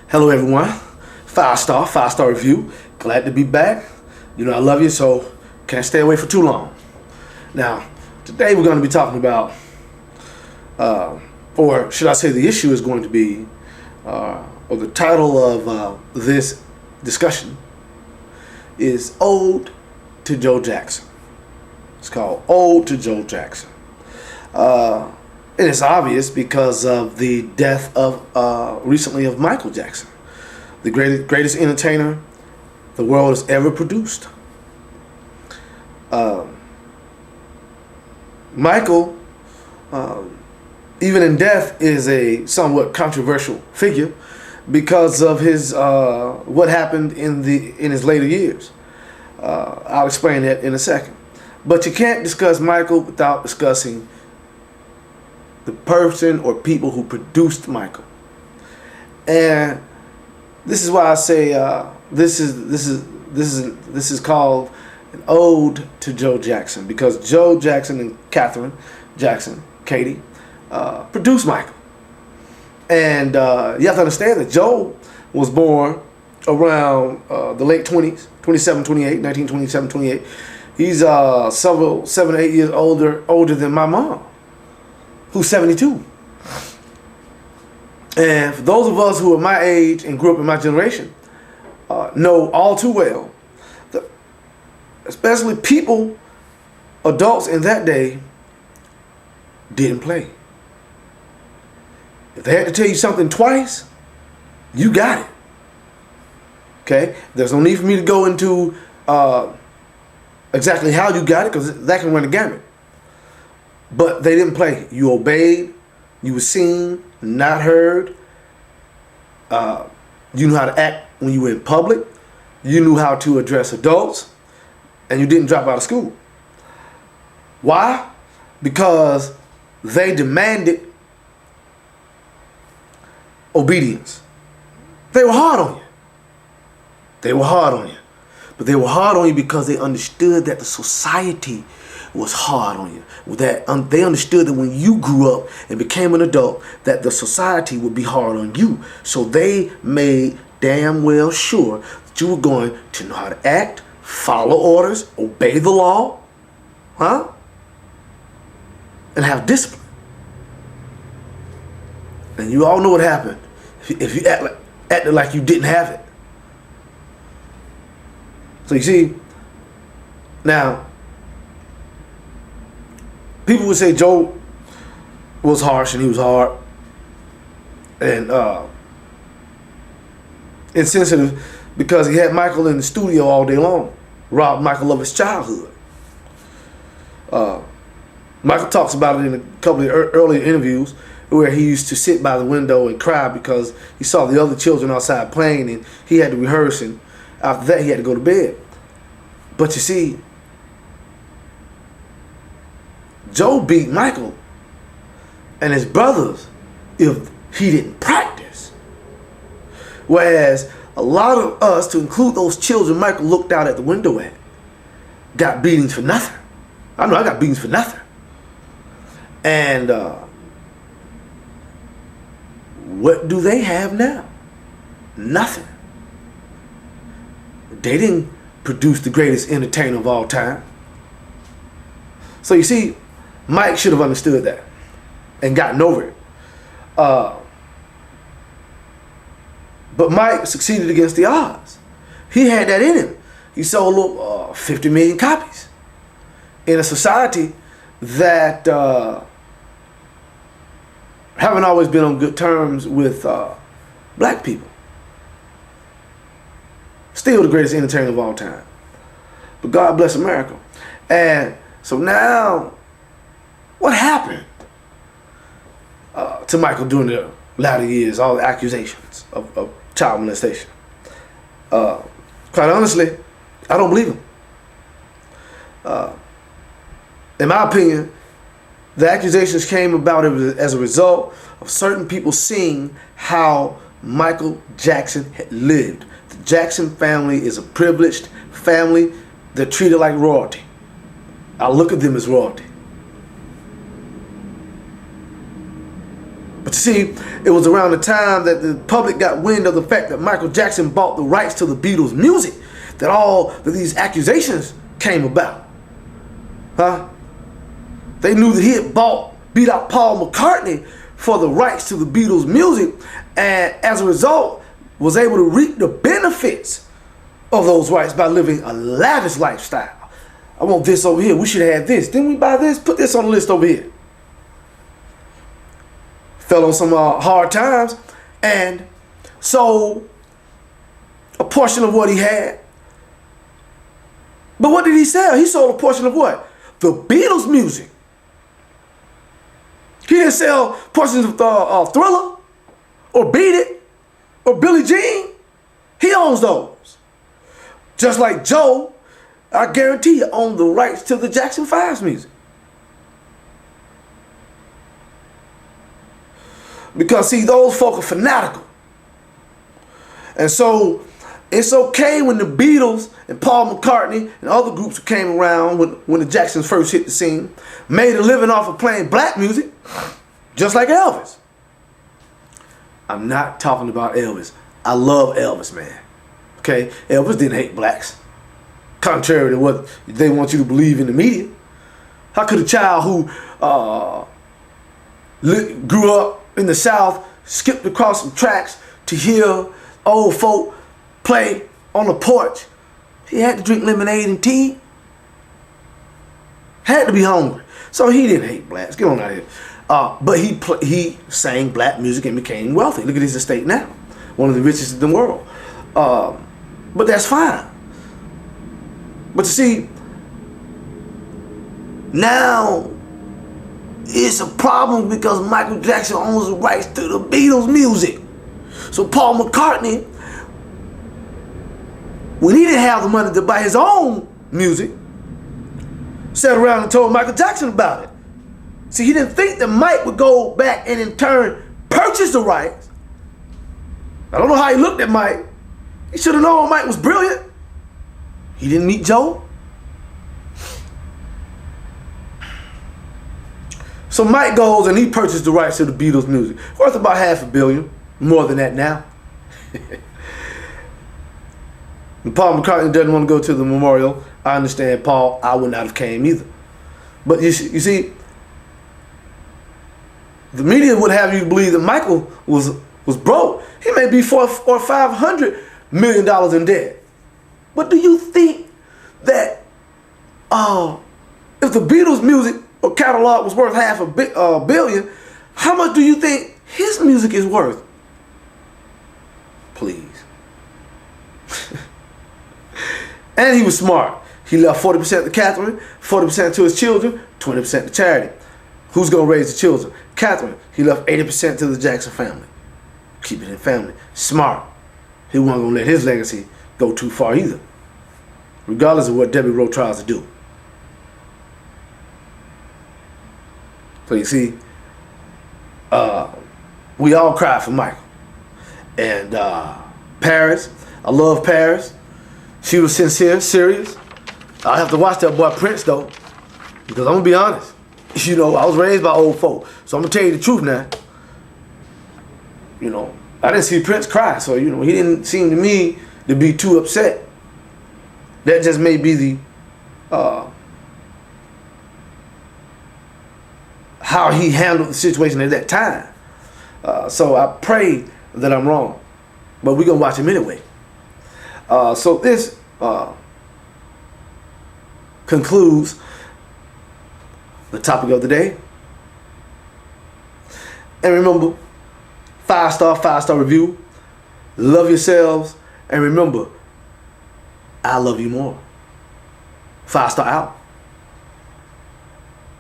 Hello everyone, five star review. Glad to be back. You know I love you, so can't stay away for too long. Now, today we're going to be talking about, or should I say the issue is going to be, or the title of this discussion is Ode to Joe Jackson. It's called Ode to Joe Jackson. And it's obvious because of the death of recently of Michael Jackson, the greatest entertainer the world has ever produced. Michael, even in death, is a somewhat controversial figure because of his what happened in his later years. I'll explain that in a second. But you can't discuss Michael without discussing the person or people who produced Michael. And this is why I say this is called an ode to Joe Jackson, because Joe Jackson and Catherine Jackson, Katie, produced Michael. And you have to understand that Joe was born around the late 20s, 1927, 28. He's 7 or 8 years older than my mom, who's 72. And for those of us who are my age and grew up in my generation, know all too well that especially adults in that day, didn't play. If they had to tell you something twice, you got it. Okay? There's no need for me to go into exactly how you got it, because that can run the gamut. But they didn't play. You obeyed. You were seen, not heard. You knew how to act when you were in public. You knew how to address adults. And you didn't drop out of school. Why? Because they demanded obedience. They were hard on you. They were hard on you. But they were hard on you because they understood that the society was hard on you. That they understood that when you grew up and became an adult, that the society would be hard on you. So they made damn well sure that you were going to know how to act, follow orders, obey the law, and have discipline. And you all know what happened if you acted like you didn't have it. So you see, now, people would say Joe was harsh and he was hard and insensitive because he had Michael in the studio all day long, robbed Michael of his childhood. Michael talks about it in a couple of earlier interviews where he used to sit by the window and cry because he saw the other children outside playing and he had to rehearse, and after that he had to go to bed. But you see, Joe beat Michael and his brothers if he didn't practice. Whereas a lot of us, to include those children Michael looked out at the window at, got beatings for nothing. I know I got beatings for nothing. And what do they have now? Nothing. They didn't produce the greatest entertainer of all time. So you see, Mike should have understood that and gotten over it. But Mike succeeded against the odds. He had that in him. He sold 50 million copies in a society that haven't always been on good terms with black people. Still the greatest entertainer of all time. But God bless America. And so now, what happened to Michael during the latter years, all the accusations of child molestation? Quite honestly, I don't believe him. In my opinion, the accusations came about as a result of certain people seeing how Michael Jackson had lived. The Jackson family is a privileged family. They're treated like royalty. I look at them as royalty. But you see, it was around the time that the public got wind of the fact that Michael Jackson bought the rights to the Beatles' music that all of these accusations came about. Huh? They knew that he had beat out Paul McCartney for the rights to the Beatles' music, and as a result, was able to reap the benefits of those rights by living a lavish lifestyle. I want this over here. We should have had this. Didn't we buy this? Put this on the list over here. Fell on some hard times and sold a portion of what he had. But what did he sell? He sold a portion of what? The Beatles' music. He didn't sell portions of Thriller or Beat It or Billie Jean. He owns those. Just like Joe, I guarantee you, owned the rights to the Jackson 5's music. Because, see, those folk are fanatical. And so, it's okay when the Beatles and Paul McCartney and other groups who came around when the Jacksons first hit the scene, made a living off of playing black music, just like Elvis. I'm not talking about Elvis. I love Elvis, man. Okay? Elvis didn't hate blacks, contrary to what they want you to believe in the media. How could a child who grew up in the South skipped across some tracks to hear old folk play on the porch? He had to drink lemonade and tea. Had to be hungry. So he didn't hate blacks. Get on out of here. But he sang black music and became wealthy. Look at his estate now. One of the richest in the world. But that's fine. But you see, now it's a problem because Michael Jackson owns the rights to the Beatles' music. So Paul McCartney, when he didn't have the money to buy his own music, sat around and told Michael Jackson about it. See, he didn't think that Mike would go back and in turn purchase the rights. I don't know how he looked at Mike. He should have known Mike was brilliant. He didn't meet Joe. So Mike goes and he purchased the rights to the Beatles' music, worth about $500 million, more than that now. And Paul McCartney doesn't want to go to the memorial. I understand, Paul. I would not have came either. But you see, the media would have you believe that Michael was broke. He may be $400 or $500 million in debt. But do you think that if the Beatles' music or catalog was worth $500 million, how much do you think his music is worth? Please. And he was smart. He left 40% to Catherine, 40% to his children, 20% to charity. Who's going to raise the children? Catherine. He left 80% to the Jackson family. Keep it in family. Smart. He wasn't going to let his legacy go too far either, regardless of what Debbie Rowe tries to do. So you see, we all cry for Michael. And Paris, I love Paris. She was sincere, serious. I have to watch that boy Prince though, because I'm gonna be honest. You know, I was raised by old folk, so I'm gonna tell you the truth now. You know, I didn't see Prince cry, so you know he didn't seem to me to be too upset. That just may be the how he handled the situation at that time. So I pray that I'm wrong, but we're gonna watch him anyway. So this concludes the topic of the day. And remember, 5-star review. Love yourselves. And remember, I love you more. 5-star out.